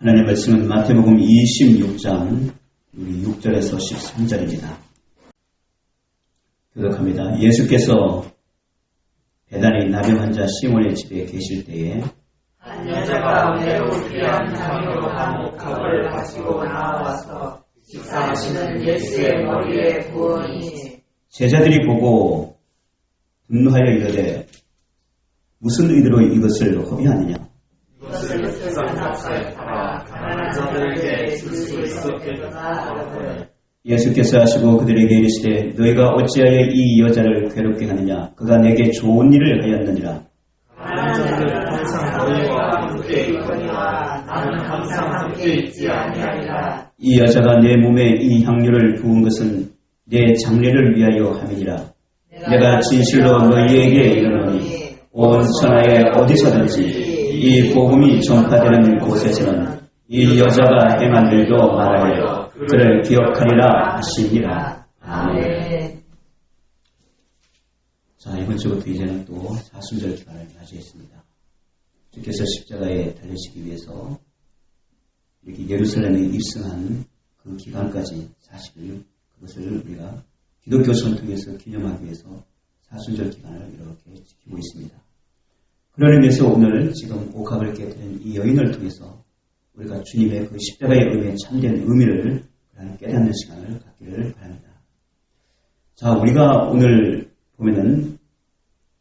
하나님의 말씀은 마태복음 26장 6절에서 13절입니다. 교독합니다. 예수께서 베다니 나병 환자 시몬의 집에 계실 때에 한 여자가 매우 귀한 향유로 한 옥합을 가지고 나와서 식사하시는 예수의 머리에 부으니 제자들이 보고 분노하여 이르되 무슨 의도로 이것을 허비하느냐? 이것을 세상 값에 팔아 가난한 자들에게 줄 수 있었겠다 하거늘 예수께서 하시고 그들에게 이르시되 너희가 어찌하여 이 여자를 괴롭게 하느냐? 그가 내게 좋은 일을 하였느니라. 가난한 자들은 항상 너희와 함께 있거니와 나는 항상 함께 있지 아니하리라. 이 여자가 내 몸에 이 향유를 부은 것은 내 장례를 위하여 함이니라. 내가 진실로 너희에게 이르노니 온 천하에 어디서든지 이 복음이 전파되는 곳에서는 이 여자가 행한 일도 말하여 그를 기억하리라 하시니라. 아멘. 자, 이번 주부터 이제는 또 사순절 기간을 맞이했습니다. 주께서 십자가에 달리시기 위해서 이렇게 예루살렘에 입성한 그 기간까지 40일, 그것을 우리가 기독교 전통에서 기념하기 위해서 사순절 기간을 이렇게 지키고 있습니다. 그런 의미에서 오늘 지금 옥합을 깨뜨린 이 여인을 통해서 우리가 주님의 그 십자가의 의미에 참된 의미를 깨닫는 시간을 갖기를 바랍니다. 자, 우리가 오늘 보면은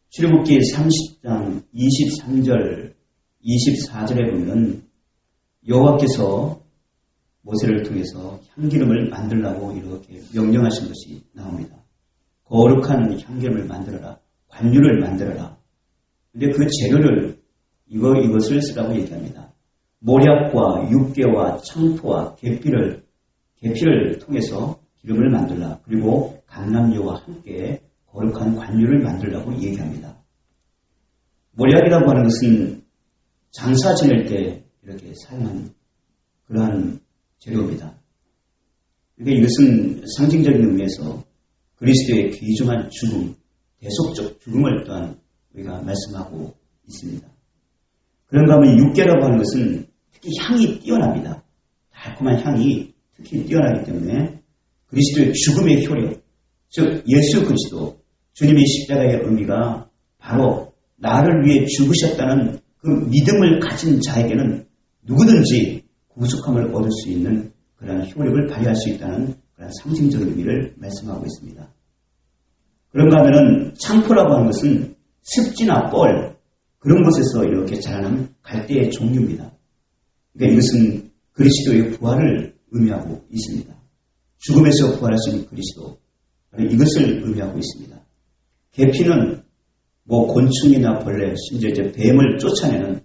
출애굽기 30장 23절, 24절에 보면 여호와께서 모세를 통해서 향기름을 만들라고 이렇게 명령하신 것이 나옵니다. 거룩한 향기름을 만들어라. 관유를 만들어라. 근데 그 재료를 이것을 쓰라고 얘기합니다. 모략과 육개와 창포와 계피를 통해서 기름을 만들라. 그리고 감람유와 함께 거룩한 관유를 만들라고 얘기합니다. 모략이라고 하는 것은 장사 지낼 때 이렇게 사용한 그러한 재료입니다. 그러니까 이것은 상징적인 의미에서 그리스도의 귀중한 죽음, 대속적 죽음을 또한 우리가 말씀하고 있습니다. 그런가 하면 육개라고 하는 것은 특히 향이 뛰어납니다. 달콤한 향이 특히 뛰어나기 때문에 그리스도의 죽음의 효력, 즉 예수 그리스도, 주님의 십자가의 의미가 바로 나를 위해 죽으셨다는 그 믿음을 가진 자에게는 누구든지 구속함을 얻을 수 있는 그런 효력을 발휘할 수 있다는 그런 상징적인 의미를 말씀하고 있습니다. 그런가 하면은 창포라고 하는 것은 습지나 뻘, 그런 곳에서 이렇게 자라는 갈대의 종류입니다. 그러니까 이것은 그리스도의 부활을 의미하고 있습니다. 죽음에서 부활하신 그리스도, 이것을 의미하고 있습니다. 계피는 곤충이나 벌레, 심지어 이제 뱀을 쫓아내는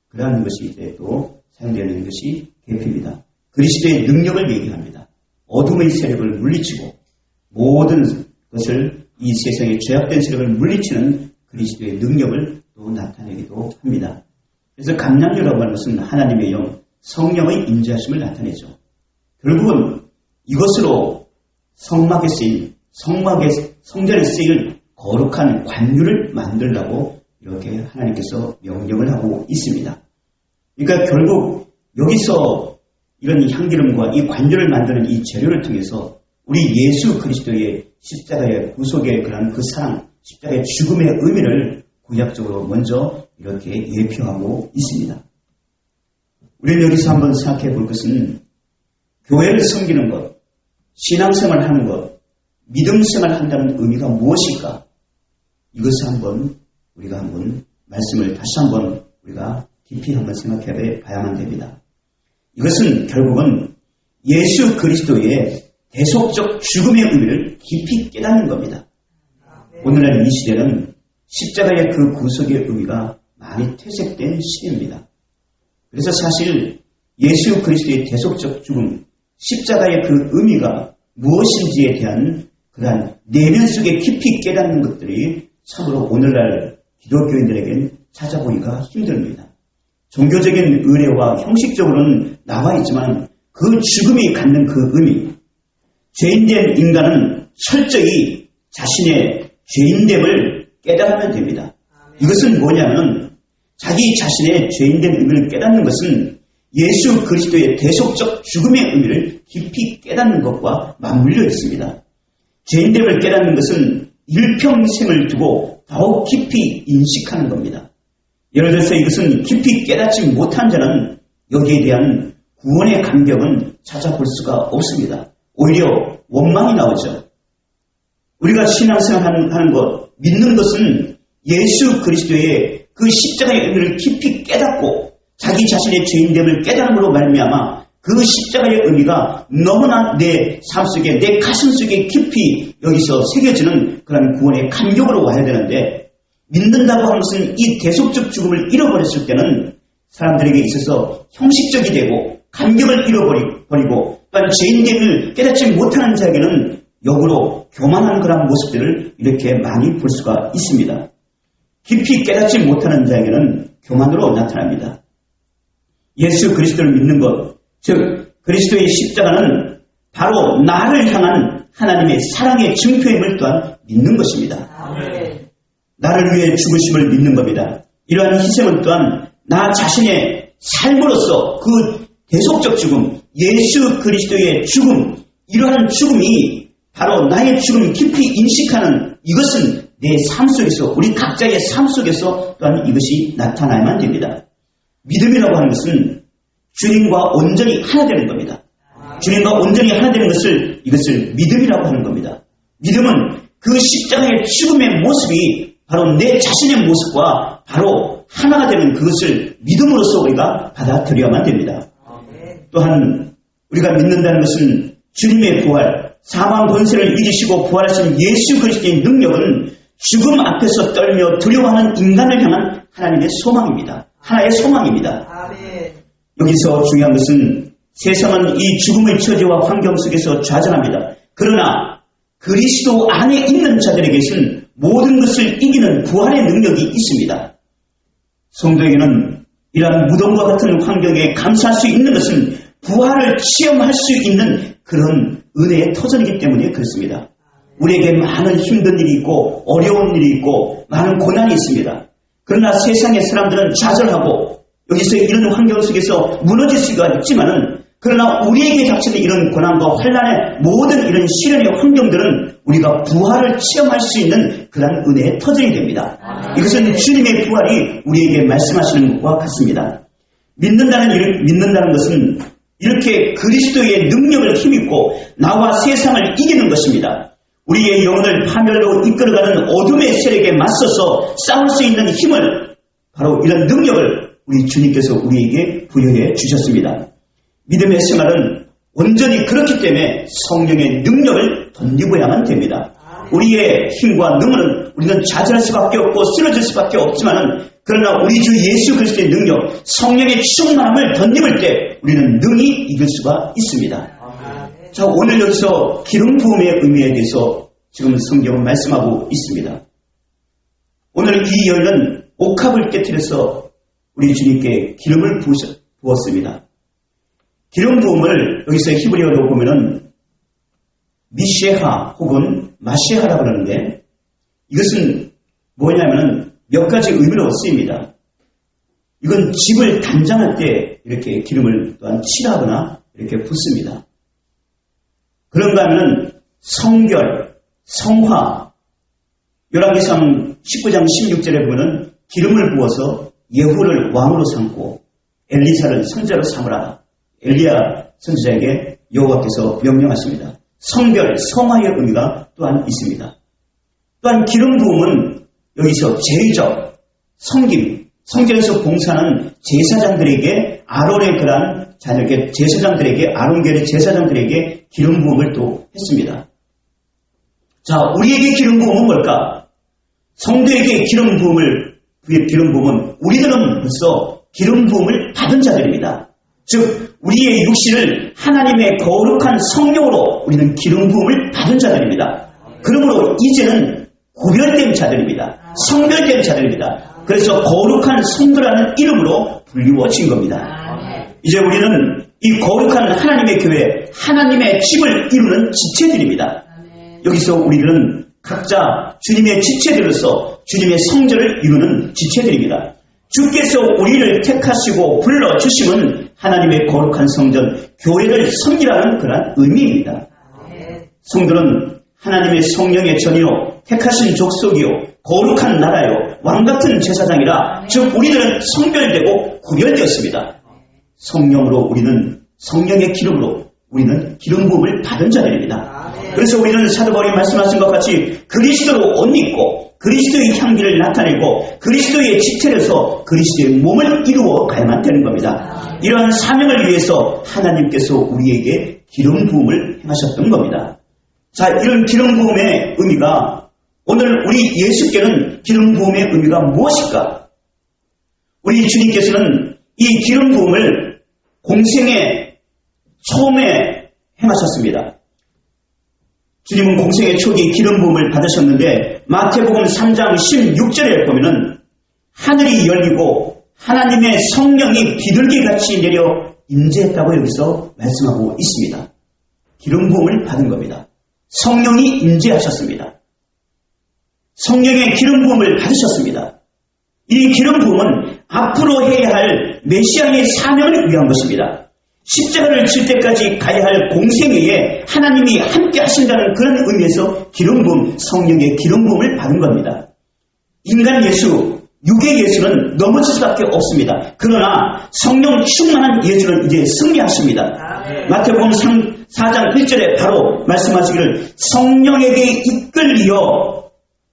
그러한 것이 또 사용되는 것이 계피입니다. 그리스도의 능력을 얘기합니다. 어둠의 세력을 물리치고 모든 것을 이 세상의 죄악된 세력을 물리치는 그리스도의 능력을 또 나타내기도 합니다. 그래서 감람유라고 하는 것은 하나님의 영, 성령의 임재하심을 나타내죠. 결국은 이것으로 성막에 쓰인, 성전에 쓰일 거룩한 관유를 만들라고 이렇게 하나님께서 명령을 하고 있습니다. 그러니까 결국 여기서 이런 향기름과 이 관유를 만드는 이 재료를 통해서 우리 예수 그리스도의 십자가의 구속의 그런 그 사랑, 십자가의 죽음의 의미를 구약적으로 먼저 이렇게 예표하고 있습니다. 우리는 여기서 한번 생각해 볼 것은 교회를 섬기는 것, 신앙생활을 하는 것, 믿음생활을 한다는 의미가 무엇일까? 이것을 우리가 한번 말씀을 다시 한번 우리가 깊이 한번 생각해 봐야만 됩니다. 이것은 결국은 예수 그리스도의 대속적 죽음의 의미를 깊이 깨닫는 겁니다. 오늘날 이 시대는 십자가의 그 구속의 의미가 많이 퇴색된 시대입니다. 그래서 사실 예수 그리스도의 대속적 죽음, 십자가의 그 의미가 무엇인지에 대한 그러한 내면 속에 깊이 깨닫는 것들이 참으로 오늘날 기독교인들에겐 찾아보기가 힘듭니다. 종교적인 의례와 형식적으로는 나와 있지만 그 죽음이 갖는 그 의미, 죄인된 인간은 철저히 자신의 죄인됨을 깨달으면 됩니다. 이것은 뭐냐면 자기 자신의 죄인된 의미를 깨닫는 것은 예수 그리스도의 대속적 죽음의 의미를 깊이 깨닫는 것과 맞물려 있습니다. 죄인됨을 깨닫는 것은 일평생을 두고 더욱 깊이 인식하는 겁니다. 예를 들어서 이것은 깊이 깨닫지 못한 자는 여기에 대한 구원의 감격은 찾아볼 수가 없습니다. 오히려 원망이 나오죠. 우리가 신앙생활 하는 것, 믿는 것은 예수 그리스도의 그 십자가의 의미를 깊이 깨닫고 자기 자신의 죄인됨을 깨달음으로 말미암아 그 십자가의 의미가 너무나 내 삶 속에, 내 가슴 속에 깊이 여기서 새겨지는 그런 구원의 감격으로 와야 되는데, 믿는다고 하는 것은 이 대속적 죽음을 잃어버렸을 때는 사람들에게 있어서 형식적이 되고 감격을 잃어버리고 또한 죄인됨을 깨닫지 못하는 자에게는 역으로 교만한 그런 모습들을 이렇게 많이 볼 수가 있습니다. 깊이 깨닫지 못하는 자에게는 교만으로 나타납니다. 예수 그리스도를 믿는 것, 즉 그리스도의 십자가는 바로 나를 향한 하나님의 사랑의 증표임을 또한 믿는 것입니다. 아멘. 나를 위해 죽으심을 믿는 겁니다. 이러한 희생은 또한 나 자신의 삶으로서 그 대속적 죽음, 예수 그리스도의 죽음, 이러한 죽음이 바로 나의 죽음을 깊이 인식하는, 이것은 내 삶 속에서, 우리 각자의 삶 속에서 또한 이것이 나타나야만 됩니다. 믿음이라고 하는 것은 주님과 온전히 하나 되는 겁니다. 주님과 온전히 하나 되는 이것을 믿음이라고 하는 겁니다. 믿음은 그 십자가의 죽음의 모습이 바로 내 자신의 모습과 바로 하나가 되는 그것을 믿음으로써 우리가 받아들여야만 됩니다. 또한 우리가 믿는다는 것은 주님의 부활, 사망 권세를 이기시고 부활하신 예수 그리스도의 능력은 죽음 앞에서 떨며 두려워하는 인간을 향한 하나님의 소망입니다. 하나의 소망입니다. 아멘. 여기서 중요한 것은 세상은 이 죽음의 처지와 환경 속에서 좌절합니다. 그러나 그리스도 안에 있는 자들에게는 모든 것을 이기는 부활의 능력이 있습니다. 성도에게는 이러한 무덤과 같은 환경에 감사할 수 있는 것은 부활을 체험할 수 있는 그런 은혜의 터전이기 때문에 그렇습니다. 우리에게 많은 힘든 일이 있고 어려운 일이 있고 많은 고난이 있습니다. 그러나 세상의 사람들은 좌절하고 여기서 이런 환경 속에서 무너질 수가 있지만은, 그러나 우리에게 닥치는 이런 고난과 환난의 모든 이런 시련의 환경들은 우리가 부활을 체험할 수 있는 그런 은혜의 터전이 됩니다. 이것은 주님의 부활이 우리에게 말씀하시는 것과 같습니다. 믿는다는 것은 이렇게 그리스도의 능력을 힘입고 나와 세상을 이기는 것입니다. 우리의 영혼을 파멸로 이끌어가는 어둠의 세력에 맞서서 싸울 수 있는 힘을, 바로 이런 능력을 우리 주님께서 우리에게 부여해 주셨습니다. 믿음의 생활은 온전히 그렇기 때문에 성령의 능력을 덧입어야만 됩니다. 우리의 힘과 능력은 우리는 좌절할 수밖에 없고 쓰러질 수밖에 없지만은, 그러나 우리 주 예수 그리스도의 능력, 성령의 충만함을 덧입을 때 우리는 능히 이길 수가 있습니다. 자, 오늘 여기서 기름 부음의 의미에 대해서 지금 성경은 말씀하고 있습니다. 오늘 이 여인은 옥합을 깨뜨려서 우리 주님께 기름을 부었습니다. 기름 부음을 여기서 히브리어로 보면은 미셰하 혹은 마셰하라고 그러는데, 이것은 뭐냐면은 몇 가지 의미로 쓰입니다. 이건 집을 단장할 때 이렇게 기름을 또한 칠하거나 이렇게 붓습니다. 그런가 하면 성결, 성화, 열왕기상 19장 16절에 보면 기름을 부어서 예후를 왕으로 삼고 엘리사를 선지자로 삼으라. 엘리야 선지자에게 여호와께서 명령하십니다. 성결, 성화의 의미가 또한 있습니다. 또한 기름 부음은 여기서 제의적, 섬김, 성전에서 봉사하는 제사장들에게, 아론의 그러한 자녀에게, 제사장들에게, 아론계의 제사장들에게 기름 부음을 또 했습니다. 자, 우리에게 기름 부음은 뭘까? 성도에게 기름 부음은 우리들은 벌써 기름 부음을 받은 자들입니다. 즉 우리의 육신을 하나님의 거룩한 성령으로 우리는 기름 부음을 받은 자들입니다. 그러므로 이제는 구별된 자들입니다. 성별된 자들입니다. 그래서 거룩한 성도라는 이름으로 불리워진 겁니다. 이제 우리는 이 거룩한 하나님의 교회, 하나님의 집을 이루는 지체들입니다. 여기서 우리들은 각자 주님의 지체들로서 주님의 성전을 이루는 지체들입니다. 주께서 우리를 택하시고 불러주심은 하나님의 거룩한 성전, 교회를 섬기라는 그런 의미입니다. 성도는 하나님의 성령의 전이요 택하신 족속이요 거룩한 나라요 왕같은 제사장이라. 즉 우리들은 성별되고 구별되었습니다. 성령으로 우리는 성령의 기름으로 우리는 기름 부음을 받은 자들입니다. 그래서 우리는 사도 바울이 말씀하신 것 같이 그리스도로 옷 입고 그리스도의 향기를 나타내고 그리스도의 지체로서 그리스도의 몸을 이루어 가야만 되는 겁니다. 이러한 사명을 위해서 하나님께서 우리에게 기름 부음을 행하셨던 겁니다. 자, 이런 기름 부음의 의미가 오늘 우리 예수께는 기름 부음의 의미가 무엇일까? 우리 주님께서는 이 기름 부음을 공생의 처음에 행하셨습니다. 주님은 공생의 초기 기름 부음을 받으셨는데 마태복음 3장 16절에 보면은 하늘이 열리고 하나님의 성령이 비둘기같이 내려 임재했다고 여기서 말씀하고 있습니다. 기름 부음을 받은 겁니다. 성령이 임재하셨습니다. 성령의 기름 부음을 받으셨습니다. 이 기름 부음은 앞으로 해야 할 메시아의 사명을 위한 것입니다. 십자가를 질 때까지 가야 할 공생애에 하나님이 함께 하신다는 그런 의미에서 기름 부음, 성령의 기름 부음을 받은 겁니다. 인간 예수, 육의 예수는 넘어질 수밖에 없습니다. 그러나 성령 충만한 예수는 이제 승리하십니다. 마태복음 4장 1절에 바로 말씀하시기를 성령에게 이끌리어,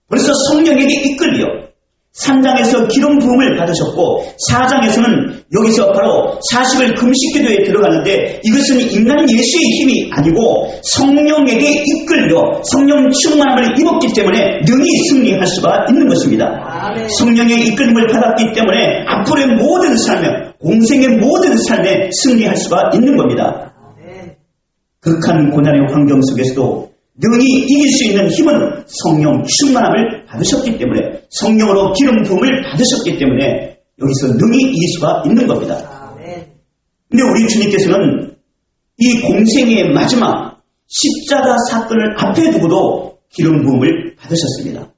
벌써 성령에게 이끌리어 3장에서 기름 부음을 받으셨고 4장에서는 여기서 바로 40일 금식기도에 들어가는데 이것은 인간 예수의 힘이 아니고 성령에게 이끌려 성령 충만함을 입었기 때문에 능히 승리할 수가 있는 것입니다. 성령의 이끌림을 받았기 때문에 앞으로의 모든 삶에, 공생의 모든 삶에 승리할 수가 있는 겁니다. 극한 고난의 환경 속에서도 능히 이길 수 있는 힘은 성령 충만함을 받으셨기 때문에, 성령으로 기름 부음을 받으셨기 때문에 여기서 능히 이길 수가 있는 겁니다. 근데 우리 주님께서는 이 공생의 마지막 십자가 사건을 앞에 두고도 기름 부음을 받으셨습니다.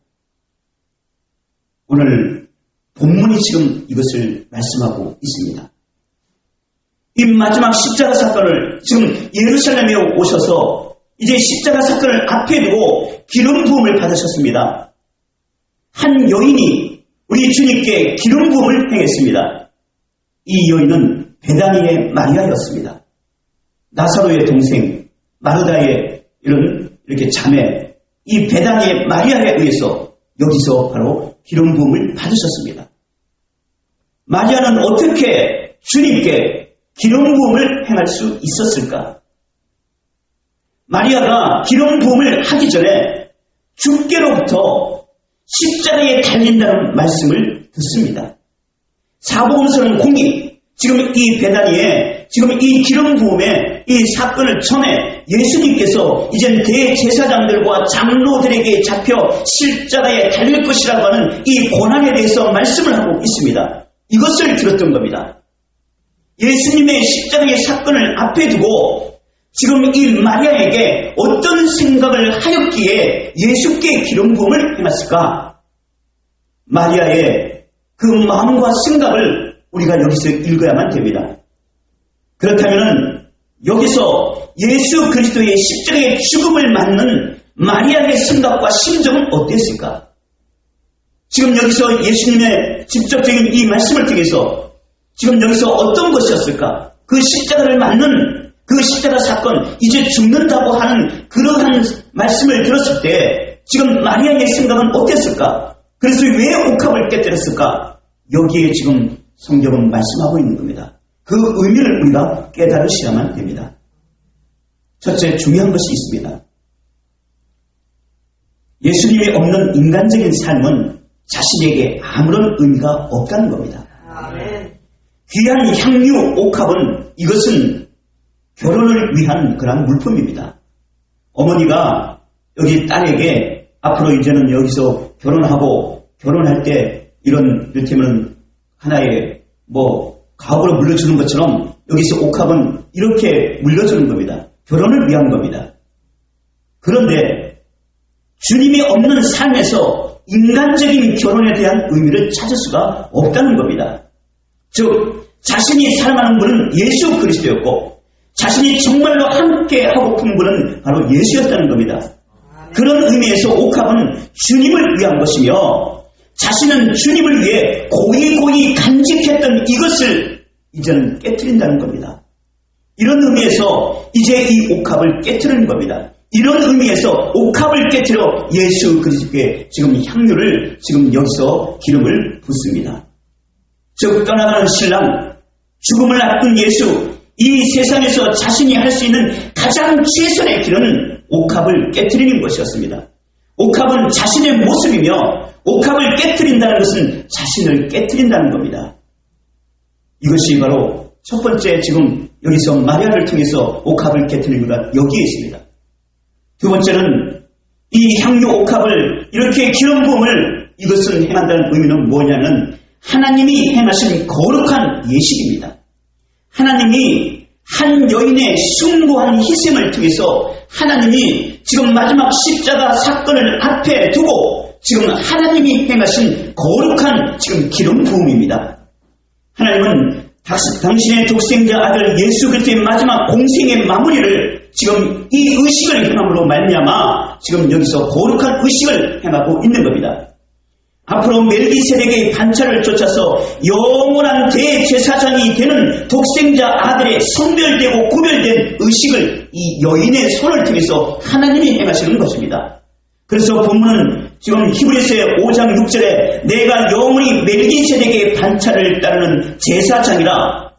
오늘 본문이 지금 이것을 말씀하고 있습니다. 이 마지막 십자가 사건을 지금 예루살렘에 오셔서 이제 십자가 사건을 앞에 두고 기름 부음을 받으셨습니다. 한 여인이 우리 주님께 기름 부음을 행했습니다. 이 여인은 베다니의 마리아였습니다. 나사로의 동생 마르다의 이렇게 자매, 이 베다니의 마리아에 의해서 여기서 바로 기름 부음을 받으셨습니다. 마리아는 어떻게 주님께 기름 부음을 행할 수 있었을까? 마리아가 기름 부음을 하기 전에 주께로부터 십자가에 달린다는 말씀을 듣습니다. 사복음서는 공이 지금 이 베다니에 지금 이 기름 부음의 이 사건을 전에 예수님께서 이젠 대제사장들과 장로들에게 잡혀 십자가에 달릴 것이라고 하는 이 고난에 대해서 말씀을 하고 있습니다. 이것을 들었던 겁니다. 예수님의 십자가의 사건을 앞에 두고 지금 이 마리아에게 어떤 생각을 하였기에 예수께 기름 부음을 행했을까? 마리아의 그 마음과 생각을 우리가 여기서 읽어야만 됩니다. 그렇다면 여기서 예수 그리스도의 십자가의 죽음을 맞는 마리아의 생각과 심정은 어땠을까? 지금 여기서 예수님의 직접적인 이 말씀을 통해서 지금 여기서 어떤 것이었을까? 그 십자가를 맞는 그 십자가 사건, 이제 죽는다고 하는 그러한 말씀을 들었을 때 지금 마리아의 생각은 어땠을까? 그래서 왜 옥합을 깨뜨렸을까? 여기에 지금 성경은 말씀하고 있는 겁니다. 그 의미를 우리가 깨달으셔야만 됩니다. 첫째, 중요한 것이 있습니다. 예수님이 없는 인간적인 삶은 자신에게 아무런 의미가 없다는 겁니다. 귀한 향유 옥합은 이것은 결혼을 위한 그런 물품입니다. 어머니가 여기 딸에게 앞으로 이제는 여기서 결혼하고 결혼할 때 이런 이를테면 하나의 가업으로 물려주는 것처럼 여기서 옥합은 이렇게 물려주는 겁니다. 결혼을 위한 겁니다. 그런데 주님이 없는 삶에서 인간적인 결혼에 대한 의미를 찾을 수가 없다는 겁니다. 즉 자신이 사랑하는 분은 예수 그리스도였고 자신이 정말로 함께 하고픈 분은 바로 예수였다는 겁니다. 그런 의미에서 옥합은 주님을 위한 것이며 자신은 주님을 위해 고이 간직했던 이것을 이제는 깨트린다는 겁니다. 이런 의미에서 이제 이 옥합을 깨트리는 겁니다. 이런 의미에서 옥합을 깨트려 예수 그리스도께 지금 향유를 지금 여기서 기름을 붓습니다. 즉 떠나가는 신랑, 죽음을 앞둔 예수, 이 세상에서 자신이 할 수 있는 가장 최선의 길은 옥합을 깨트리는 것이었습니다. 옥합은 자신의 모습이며 옥합을 깨트린다는 것은 자신을 깨트린다는 겁니다. 이것이 바로 첫 번째 지금 여기서 마리아를 통해서 옥합을 깨트리는 것가 여기에 있습니다. 두 번째는 이 향유 옥합을 이렇게 기름 부음을 이것을 행한다는 의미는 뭐냐면 하나님이 행하신 거룩한 예식입니다. 하나님이 한 여인의 숭고한 희생을 통해서 하나님이 지금 마지막 십자가 사건을 앞에 두고 지금 하나님이 행하신 거룩한 지금 기름 부음입니다. 하나님은 당신의 독생자 아들 예수 그리스도의 마지막 공생의 마무리를 지금 이 의식을 행함으로 말미암아 지금 여기서 거룩한 의식을 행하고 있는 겁니다. 앞으로 멜기세덱의 반차를 쫓아서 영원한 대제사장이 되는 독생자 아들의 성별되고 구별된 의식을 이 여인의 손을 통해서 하나님이 행하시는 것입니다. 그래서 본문은 지금 히브리서의 5장 6절에 내가 영원히 멜기세덱의 반차를 따르는 제사장이라,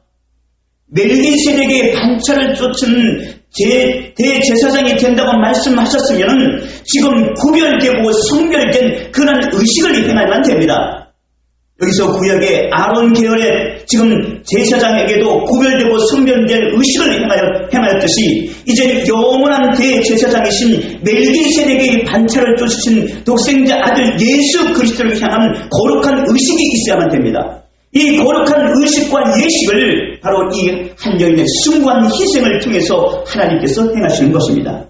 멜기세덱의 반차를 쫓은 대제사장이 된다고 말씀하셨으면 지금 구별되고 성별된 그런 의식을 행하면 됩니다. 여기서 구약의 아론 계열의 지금 제사장에게도 구별되고 성별된 의식을 행하였듯이 이제 영원한 대제사장이신 멜기세덱의 반차를 쫓으신 독생자 아들 예수 그리스도를 향한 거룩한 의식이 있어야만 됩니다. 이 거룩한 의식과 예식을 바로 이 한 여인의 숭고한 희생을 통해서 하나님께서 행하시는 것입니다.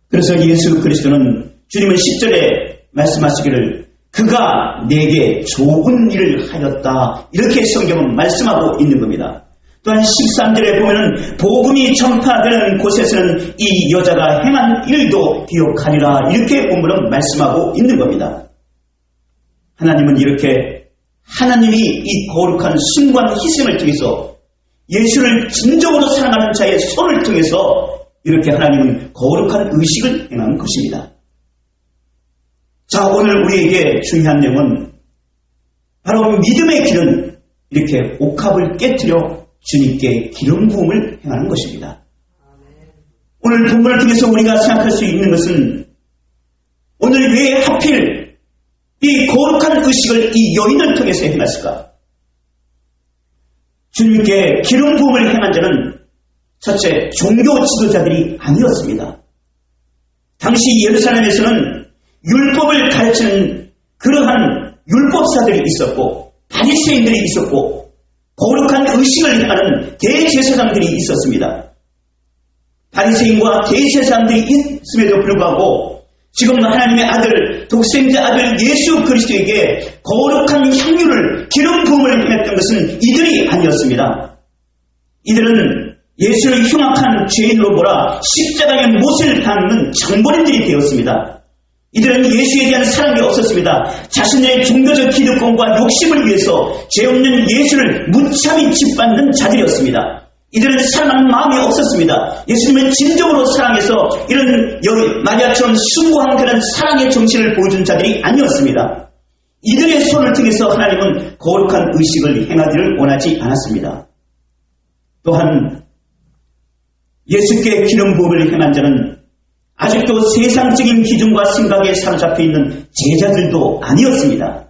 그래서 예수 그리스도는 주님은 10절에 말씀하시기를 그가 내게 좋은 일을 하였다, 이렇게 성경은 말씀하고 있는 겁니다. 또한 13절에 보면은 복음이 전파되는 곳에서는 이 여자가 행한 일도 기억하리라, 이렇게 본문은 말씀하고 있는 겁니다. 하나님은 이렇게 하나님이 이 거룩한 숭고한 희생을 통해서 예수를 진정으로 사랑하는 자의 손을 통해서 이렇게 하나님은 거룩한 의식을 행한 것입니다. 자, 오늘 우리에게 중요한 내용은 바로 믿음의 길은 이렇게 옥합을 깨트려 주님께 기름 부음을 행하는 것입니다. 오늘 본문을 통해서 우리가 생각할 수 있는 것은 오늘 왜 하필 이 거룩한 의식을 이 여인을 통해서 행했을까? 주님께 기름 부음을 행한 자는 첫째, 종교 지도자들이 아니었습니다. 당시 예루살렘에서는 율법을 가르치는 그러한 율법사들이 있었고 바리새인들이 있었고 거룩한 의식을 행하는 대제사장들이 있었습니다. 바리새인과 대제사장들이 있음에도 불구하고 지금 하나님의 아들, 독생자 아들 예수 그리스도에게 거룩한 향유를 기름 부음을 행했던 것은 이들이 아니었습니다. 이들은 예수를 흉악한 죄인으로 몰아 십자가의 못을 당하는 장본인들이 되었습니다. 이들은 예수에 대한 사랑이 없었습니다. 자신의 종교적 기득권과 욕심을 위해서 죄 없는 예수를 무참히 짓밟는 자들이었습니다. 이들은 사랑하는 마음이 없었습니다. 예수님을 진정으로 사랑해서 이런 마리아처럼 숭고한 그런 사랑의 정신을 보여준 자들이 아니었습니다. 이들의 손을 통해서 하나님은 거룩한 의식을 행하기를 원하지 않았습니다. 또한 예수께 기름 부음을 행한 자는 아직도 세상적인 기준과 생각에 사로잡혀 있는 제자들도 아니었습니다.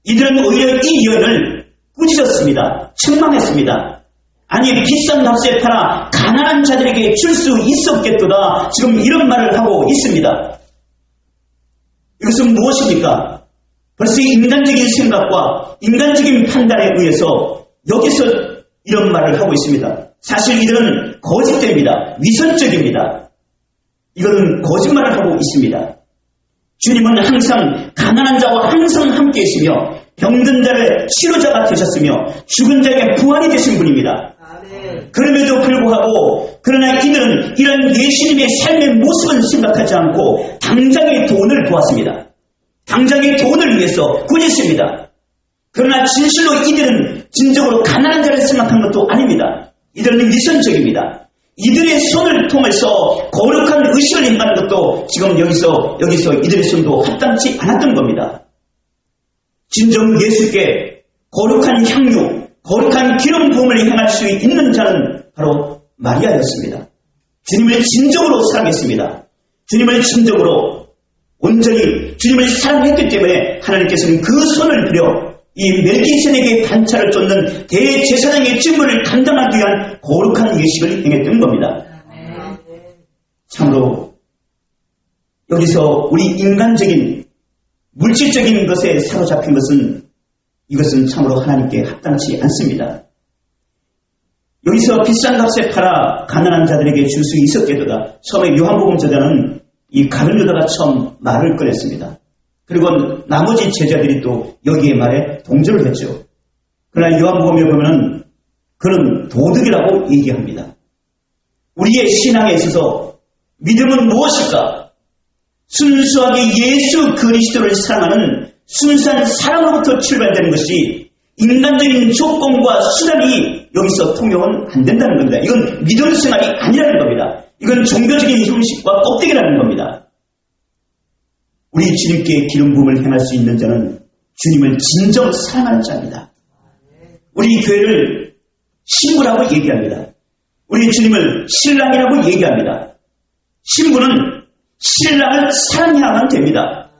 이들은 오히려 이 여인을 꾸짖었습니다. 책망했습니다. 아니, 비싼 값에 팔아 가난한 자들에게 줄 수 있었겠도다, 지금 이런 말을 하고 있습니다. 이것은 무엇입니까? 벌써 인간적인 생각과 인간적인 판단에 의해서 여기서 이런 말을 하고 있습니다. 사실 이들은 거짓됩니다. 위선적입니다. 이거는 거짓말을 하고 있습니다. 주님은 항상 가난한 자와 항상 함께 있으며 병든 자를 치료자가 되셨으며 죽은 자에게 부활이 되신 분입니다. 그럼에도 불구하고 그러나 이들은 이런 예수님의 삶의 모습은 생각하지 않고 당장의 돈을 보았습니다. 당장의 돈을 위해서 꾸짖습니다. 그러나 진실로 이들은 진정으로 가난한 자를 생각한 것도 아닙니다. 이들은 위선적입니다. 이들의 손을 통해서 거룩한 의식을 행하는 것도 지금 여기서 이들의 손도 합당치 않았던 겁니다. 진정 예수께 거룩한 향유, 거룩한 기름 부음을 행할 수 있는 자는 바로 마리아였습니다. 주님을 진정으로 사랑했습니다. 주님을 진정으로 온전히 주님을 사랑했기 때문에 하나님께서는 그 손을 들여 이 멜기세덱의 반차를 쫓는 대제사장의 직분을 감당하기 위한 거룩한 예식을 행했던 겁니다. 참으로 여기서 우리 인간적인 물질적인 것에 사로잡힌 이것은 참으로 하나님께 합당치 않습니다. 여기서 비싼 값에 팔아 가난한 자들에게 줄 수 있었게도다. 처음에 요한복음 저자는 이 가룟 유다가 처음 말을 꺼냈습니다. 그리고 나머지 제자들이 또 여기에 말에 동조를 했죠. 그러나 요한복음에 보면은 그는 도둑이라고 얘기합니다. 우리의 신앙에 있어서 믿음은 무엇일까? 순수하게 예수 그리스도를 사랑하는 순수한 사랑으로부터 출발되는 것이 인간적인 조건과 수단이 여기서 통용은 안 된다는 겁니다. 이건 믿음 생활이 아니라는 겁니다. 이건 종교적인 형식과 껍데기라는 겁니다. 우리 주님께 기름 부음을 행할 수 있는 자는 주님을 진정 사랑하는 자입니다. 우리 교회를 신부라고 얘기합니다. 우리 주님을 신랑이라고 얘기합니다. 신부는 신랑을 사랑해야만 됩니다.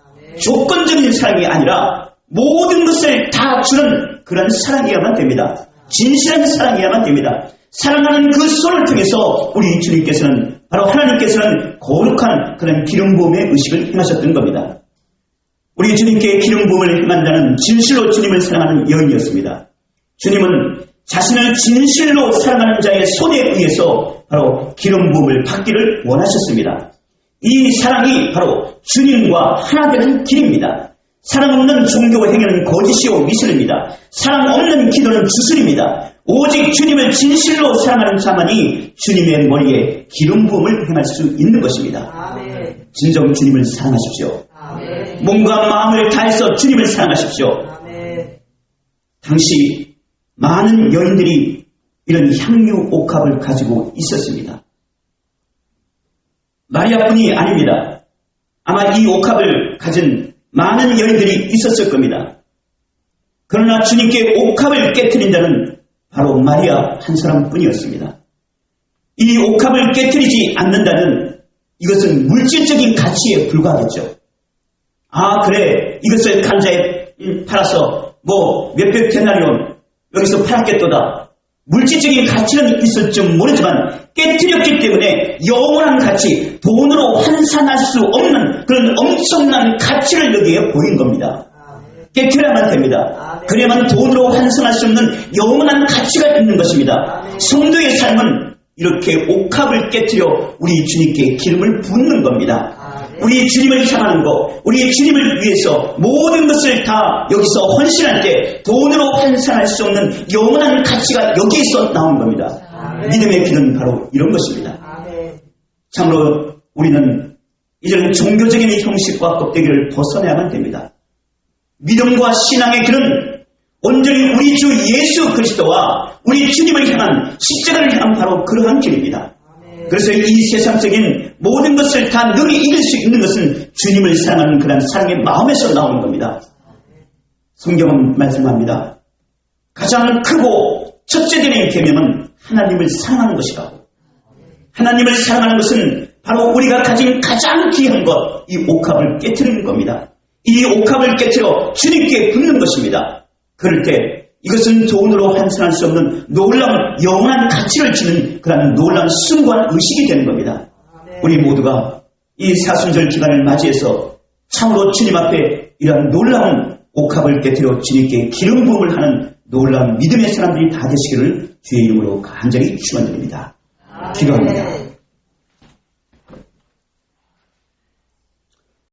조건적인 사랑이 아니라 모든 것을 다 주는 그런 사랑이어야만 됩니다. 진실한 사랑이어야만 됩니다. 사랑하는 그 손을 통해서 우리 주님께서는 바로 하나님께서는 거룩한 그런 기름 부음의 의식을 행하셨던 겁니다. 우리 주님께 기름 부음을 행한다는 진실로 주님을 사랑하는 여인이었습니다. 주님은 자신을 진실로 사랑하는 자의 손에 의해서 바로 기름 부음을 받기를 원하셨습니다. 이 사랑이 바로 주님과 하나 되는 길입니다. 사랑 없는 종교 행위는 거짓이요 미술입니다. 사랑 없는 기도는 주술입니다. 오직 주님을 진실로 사랑하는 자만이 주님의 머리에 기름 부음을 행할 수 있는 것입니다. 아멘. 진정 주님을 사랑하십시오. 아멘. 몸과 마음을 다해서 주님을 사랑하십시오. 아멘. 당시 많은 여인들이 이런 향유 옥합을 가지고 있었습니다. 마리아뿐이 아닙니다. 아마 이 옥합을 가진 많은 여인들이 있었을 겁니다. 그러나 주님께 옥합을 깨트린 자는 바로 마리아 한 사람뿐이었습니다. 이 옥합을 깨트리지 않는다면 이것은 물질적인 가치에 불과하겠죠. 아 그래 이것을 간자에 팔아서 뭐 몇백 데나리온 여기서 팔았겠도다. 물질적인 가치는 있을지 모르지만 깨트렸기 때문에 영원한 가치, 돈으로 환산할 수 없는 그런 엄청난 가치를 여기에 보인 겁니다. 깨트려야만 됩니다. 그래야만 돈으로 환산할 수 없는 영원한 가치가 있는 것입니다. 성도의 삶은 이렇게 옥합을 깨트려 우리 주님께 기름을 붓는 겁니다. 우리 주님을 향하는 것, 우리 주님을 위해서 모든 것을 다 여기서 헌신할 때 돈으로 환산할 수 없는 영원한 가치가 여기에서 나온 겁니다. 믿음의 길은 바로 이런 것입니다. 참으로 우리는 이제는 종교적인 형식과 껍데기를 벗어내야만 됩니다. 믿음과 신앙의 길은 온전히 우리 주 예수 그리스도와 우리 주님을 향한 십자가를 향한 바로 그러한 길입니다. 그래서 이 세상적인 모든 것을 다 능히 이길 수 있는 것은 주님을 사랑하는 그런 사랑의 마음에서 나오는 겁니다. 성경은 말씀합니다. 가장 크고 첫째 되는 계명은 하나님을 사랑하는 것이라고. 하나님을 사랑하는 것은 바로 우리가 가진 가장 귀한 것, 이 옥합을 깨트리는 겁니다. 이 옥합을 깨트려 주님께 붓는 것입니다. 그럴 때 이것은 돈으로 환산할 수 없는 놀라운 영원한 가치를 지닌 그런 놀라운 숭고한 의식이 되는 겁니다. 우리 모두가 이 사순절 기간을 맞이해서 참으로 주님 앞에 이러한 놀라운 옥합을 깨트려 주님께 기름 부음을 하는 놀라운 믿음의 사람들이 다 되시기를 주의 이름으로 간절히 축원드립니다. 기도합니다.